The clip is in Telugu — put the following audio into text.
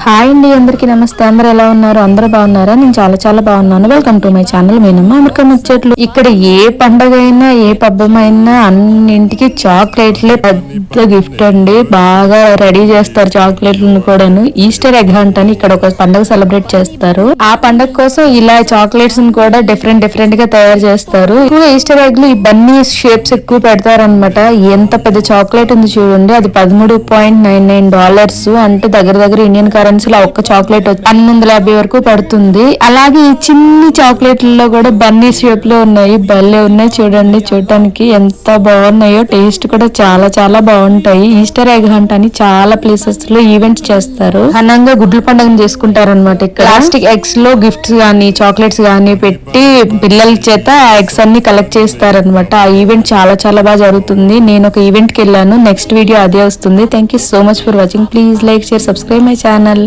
హాయ్ అండి, అందరికీ నమస్తే. అందరూ ఎలా ఉన్నారు? అందరూ బాగున్నారా? నేను చాలా చాలా బాగున్నాను. Welcome to my channel మీనమ్మ American ముచ్చట్లు. ఇక్కడ ఏ పండగ అయినా ఏ పబ్బమైనా అన్నింటికి చాక్లెట్లే పెద్ద గిఫ్ట్ అండి. బాగా రెడీ చేస్తారు చాక్లెట్లను కూడాను. ఈస్టర్ ఎగ్ హంట్ అని ఇక్కడ ఒక పండుగ సెలబ్రేట్ చేస్తారు. ఆ పండుగ కోసం ఇలా చాక్లెట్స్ కూడా డిఫరెంట్ గా తయారు చేస్తారు. ఎక్కువ ఈస్టర్ ఎగ్ లు ఈ బన్నీ షేప్స్ ఎక్కువ పెడతారనమాట. ఎంత పెద్ద చాక్లెట్ ఉంది చూడండి, అది $13.99 అంటే దగ్గర ఇండియన్ కరెన్సీలో ఒక్క చాక్లెట్ 1250 వరకు పడుతుంది. అలాగే ఈ చిన్ని చాక్లెట్లలో కూడా బన్నీ షేప్ లో ఉన్నాయి, భలే ఉన్నాయి చూడండి. చూడటానికి ఎంత బాగున్నాయో, టేస్ట్ కూడా చాలా చాలా బాగుంటాయి. ఈస్టర్ ఎగ్ హంట్ అని చాలా ప్లేసెస్ లో ఈవెంట్స్ చేస్తారు. ఘనంగా గుడ్ల పండుగను చేసుకుంటారు అనమాట. ఇక్కడ ప్లాస్టిక్ ఎగ్స్ లో గిఫ్ట్స్ గానీ చాక్లెట్స్ గానీ పెట్టి పిల్లల చేత ఎగ్స్ అన్ని కలెక్ట్ చేస్తారనమాట. ఆ ఈవెంట్ చాలా చాలా బాగా జరుగుతుంది. నేను ఒక ఈవెంట్ కి వెళ్ళాను. నెక్స్ట్ వీడియో అదే వస్తుంది. Thank you so much for watching. Please like, share, subscribe my channel.